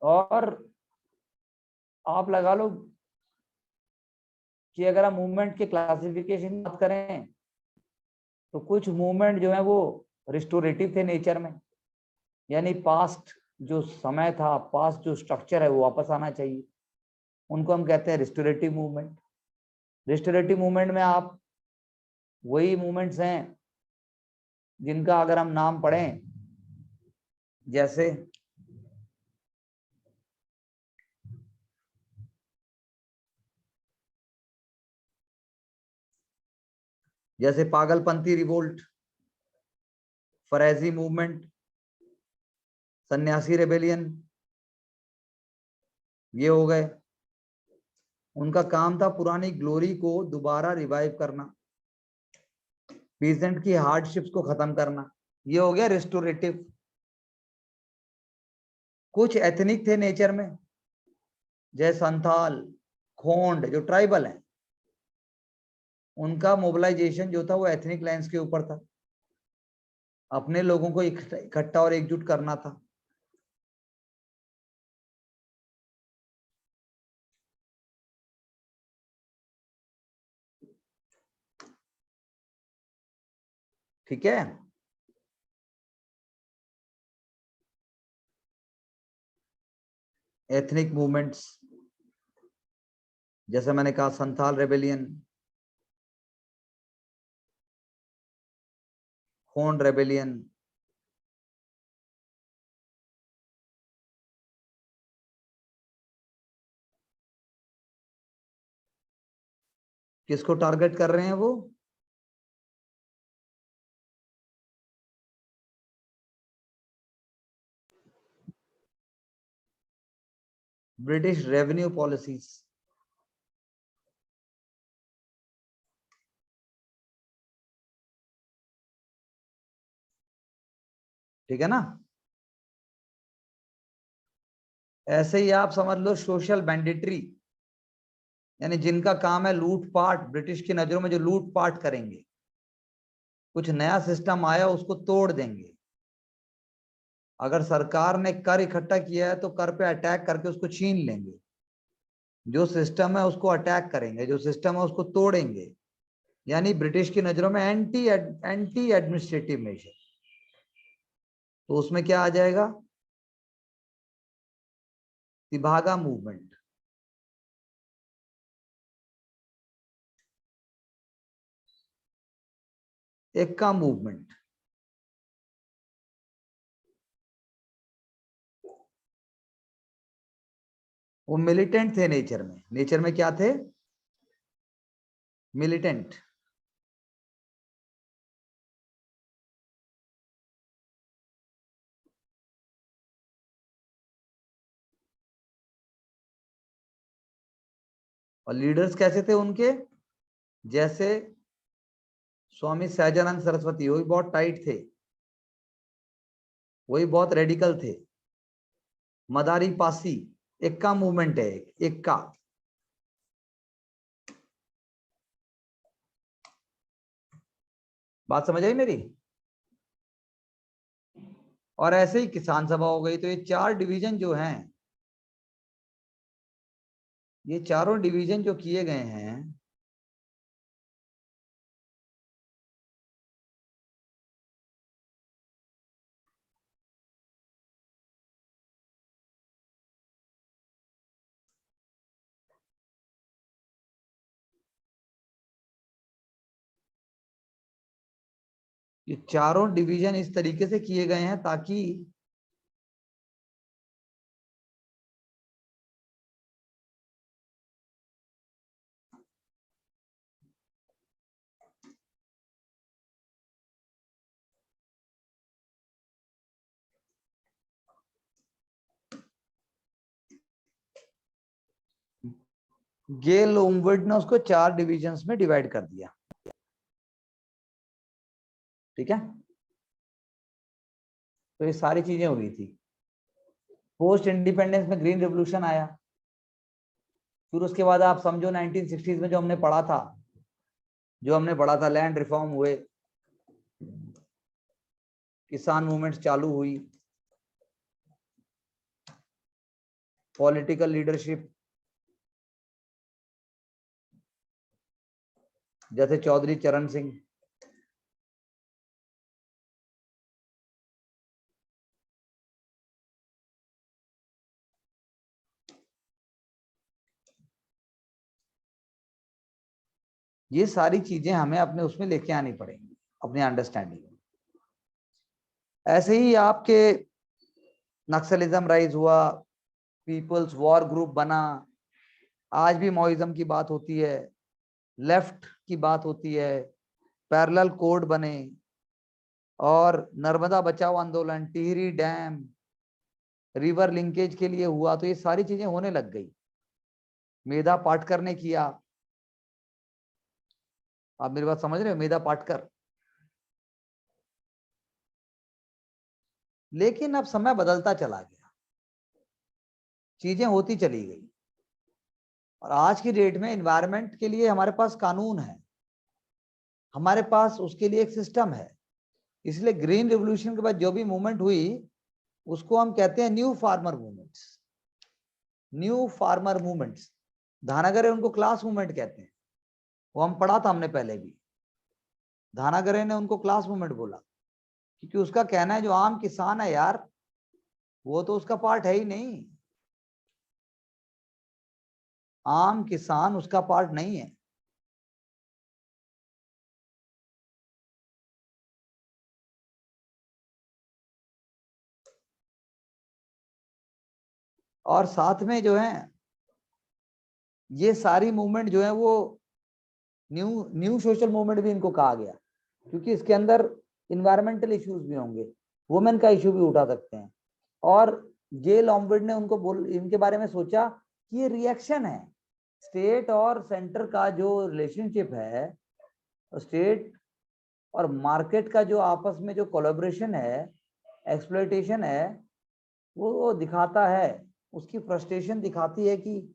और आप लगा लो कि अगर हम मूवमेंट के क्लासिफिकेशन की बात करें तो कुछ मूवमेंट जो है वो रिस्टोरेटिव थे नेचर में, यानी पास्ट जो समय था, पास्ट जो स्ट्रक्चर है वो वापस आना चाहिए। उनको हम कहते हैं रिस्टोरेटिव मूवमेंट। रिस्टोरेटिव मूवमेंट में आप वही मूवमेंट्स हैं जिनका अगर हम नाम पढ़ें, जैसे पागलपंथी रिवोल्ट, फरेजी मूवमेंट, सन्यासी रेबेलियन, ये हो गए। उनका काम था पुरानी ग्लोरी को दोबारा रिवाइव करना, पीजेंट की हार्डशिप्स को खत्म करना। ये हो गया रिस्टोरेटिव। कुछ एथनिक थे नेचर में, जैसे संथाल, खोंड जो ट्राइबल हैं, उनका मोबिलाइजेशन जो था वो एथनिक लाइंस के ऊपर था, अपने लोगों को इकट्ठा और एकजुट करना था। ठीक है, एथनिक मूवमेंट्स, जैसे मैंने कहा संथाल रेबेलियन, खोंड रेबेलियन, किसको टारगेट कर रहे हैं वो? British revenue policies. ठीक है ना? ऐसे ही आप समझ लो सोशल बैंडिटरी, यानी जिनका काम है लूटपाट, ब्रिटिश की नजरों में जो लूटपाट करेंगे, कुछ नया सिस्टम आया उसको तोड़ देंगे। अगर सरकार ने कर इकट्ठा किया है तो कर पे अटैक करके उसको छीन लेंगे, जो सिस्टम है उसको अटैक करेंगे, जो सिस्टम है उसको तोड़ेंगे। यानी ब्रिटिश की नजरों में एंटी एडमिनिस्ट्रेटिव मेजर। तो उसमें क्या आ जाएगा? तिभागा मूवमेंट, एक्का मूवमेंट, वो मिलिटेंट थे नेचर में। नेचर में क्या थे? मिलिटेंट। और लीडर्स कैसे थे उनके? जैसे स्वामी सहजानंद सरस्वती, वही बहुत टाइट थे, वही बहुत रेडिकल थे। मदारी पासी, एक्का मूवमेंट है, एक्का। बात समझ आई मेरी? और ऐसे ही किसान सभा हो गई। तो ये चार डिवीजन जो हैं, ये चारों डिवीजन जो किए गए हैं, ये चारों डिवीजन इस तरीके से किए गए हैं ताकि गेल उमवर्ड ने उसको चार डिविजन्स में डिवाइड कर दिया। ठीक है, तो ये सारी चीजें हुई थी। पोस्ट इंडिपेंडेंस में ग्रीन रेवोल्यूशन आया। फिर उसके बाद आप समझो 1960s में जो हमने पढ़ा था, लैंड रिफॉर्म हुए, किसान मूवमेंट्स चालू हुई, पॉलिटिकल लीडरशिप, जैसे चौधरी चरण सिंह, ये सारी चीजें हमें अपने उसमें लेके आनी पड़ेंगी, अपने अंडरस्टैंडिंग में। ऐसे ही आपके नक्सलिज्म राइज हुआ, पीपल्स वॉर ग्रुप बना, आज भी मओइज्म की बात होती है, लेफ्ट की बात होती है, पैरेलल कोड बने, और नर्मदा बचाओ आंदोलन, टिहरी डैम, रिवर लिंकेज के लिए हुआ। तो ये सारी चीजें होने लग गई। मेधा पाटकर ने किया। आप मेरी बात समझ रहे हो? मेधा पाटकर। लेकिन अब समय बदलता चला गया, चीजें होती चली गई। और आज की डेट में एनवायरनमेंट के लिए हमारे पास कानून है, हमारे पास उसके लिए एक सिस्टम है। इसलिए ग्रीन रिवॉल्यूशन के बाद जो भी मूवमेंट हुई उसको हम कहते हैं new farmer movements. New farmer movements, Dhanagare उनको क्लास मूवमेंट कहते हैं, वो हम पढ़ा था हमने पहले भी। धानागरे ने उनको क्लास मूवमेंट बोला क्योंकि उसका कहना है जो आम किसान है यार, वो तो उसका पार्ट है ही नहीं, आम किसान उसका पार्ट नहीं है। और साथ में जो है ये सारी मूवमेंट जो है वो न्यू न्यू सोशल मूवमेंट भी इनको कहा गया, क्योंकि इसके अंदर इन्वायरमेंटल इश्यूज भी होंगे, वुमेन का इशू भी उठा सकते हैं। और जे लॉम्बिर्ड ने उनको इनके बारे में सोचा कि ये रिएक्शन है, स्टेट और सेंटर का जो रिलेशनशिप है, स्टेट और मार्केट का जो आपस में जो कोलैबोरेशन है, एक्सप्लॉयटेशन है, वो दिखाता है, उसकी फ्रस्ट्रेशन दिखाती है कि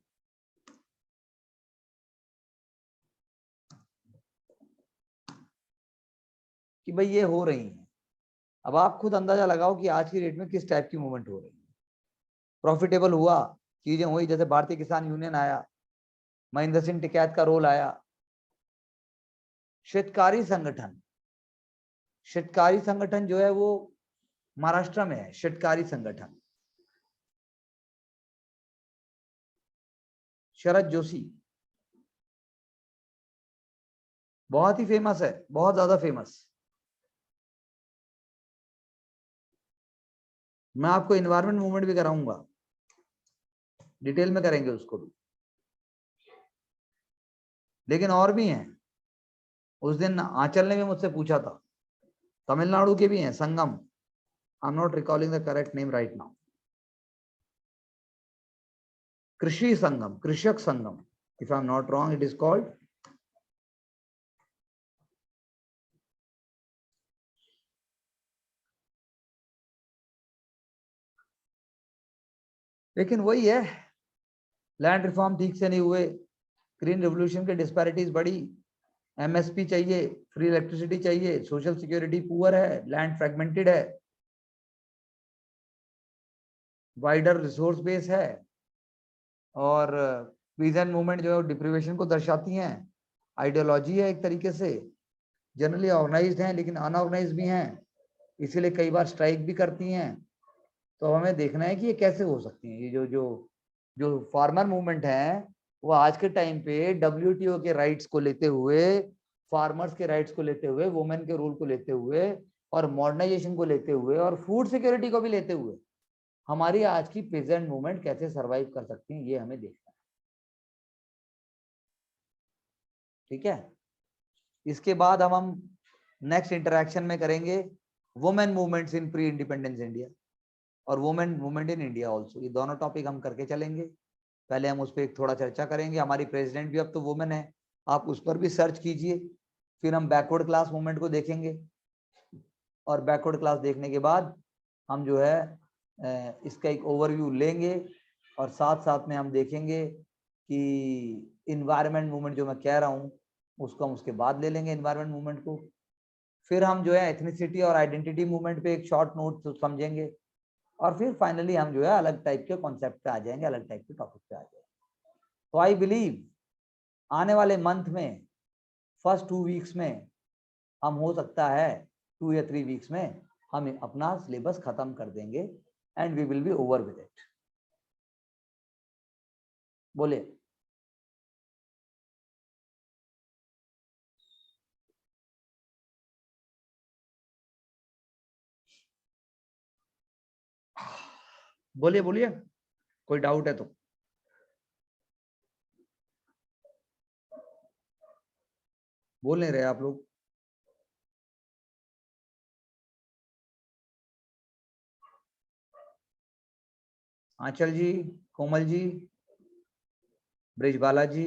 भाई ये हो रही है। अब आप खुद अंदाजा लगाओ कि आज की डेट में किस टाइप की मूवमेंट हो रही है। प्रॉफिटेबल हुआ, चीजें हुई, जैसे भारतीय किसान यूनियन आया, महेंद्र सिंह टिकैत का रोल आया, शेतकारी संगठन, शेतकारी संगठन जो है वो महाराष्ट्र में है, शेतकारी संगठन, शरद जोशी बहुत ही फेमस है, बहुत ज्यादा फेमस। मैं आपको एनवायरमेंट मूवमेंट भी कराऊंगा, डिटेल में करेंगे उसको भी, लेकिन और भी हैं। उस दिन आंचल ने भी मुझसे पूछा था, तमिलनाडु के भी हैं, Sangam, I am not recalling the correct name right now, Krishi Sangam, Krishak Sangam, if I am not wrong it is called. लेकिन वही है, लैंड रिफॉर्म ठीक से नहीं हुए, ग्रीन रेवोल्यूशन के डिस्पैरिटीज बढ़ी, एमएसपी चाहिए, फ्री इलेक्ट्रिसिटी चाहिए, सोशल सिक्योरिटी पुअर है, लैंड फ्रेगमेंटेड है, वाइडर रिसोर्स बेस है, और पीजेंट मूवमेंट जो है डिप्रीवेशन को दर्शाती हैं, आइडियोलॉजी है एक तरीके से, जनरली ऑर्गेनाइज्ड हैं लेकिन अनऑर्गेनाइज्ड भी हैं, इसीलिए कई बार स्ट्राइक भी करती हैं। तो हमें देखना है कि ये कैसे हो सकती है। ये जो जो जो फार्मर मूवमेंट है वो आज के टाइम पे डब्ल्यूटीओ के राइट्स को लेते हुए, फार्मर्स के राइट्स को लेते हुए, वुमेन के रोल को लेते हुए, और मॉडर्नाइजेशन को लेते हुए, और फूड सिक्योरिटी को भी लेते हुए हमारी आज की प्रेजेंट मूवमेंट कैसे सरवाइव कर सकती है, ये हमें देखना है। ठीक है, इसके बाद हम नेक्स्ट इंटरेक्शन में करेंगे women movements in pre independence India और women movement in India also. ये दोनों टॉपिक हम करके चलेंगे। पहले हम उस पर थोड़ा चर्चा करेंगे, हमारी प्रेसिडेंट भी अब तो वुमेन है, आप उस पर भी सर्च कीजिए। फिर हम बैकवर्ड क्लास मूवमेंट को देखेंगे, और बैकवर्ड क्लास देखने के बाद हम जो है इसका एक ओवरव्यू लेंगे, और साथ साथ में हम देखेंगे कि इन्वायरमेंट मूवमेंट जो मैं कह रहा हूँ उसको हम उसके बाद ले लेंगे, इन्वायरमेंट मूवमेंट को। फिर हम जो है एथनिसिटी और आइडेंटिटी मूवमेंट पे एक शॉर्ट नोट समझेंगे, और फिर फाइनली हम जो है अलग टाइप के कॉन्सेप्ट पे आ जाएंगे, अलग टाइप के टॉपिक पे आ जाएंगे। तो आई बिलीव आने वाले मंथ में फर्स्ट 2 वीक्स में हम, हो सकता है 2 या 3 वीक्स में हम अपना सिलेबस खत्म कर देंगे, and we will be over with it. बोलिए। बोलिए बोलिए, कोई डाउट है तो। बोल नहीं रहे आप लोग। आंचल जी, कोमल जी, ब्रिजबाला जी,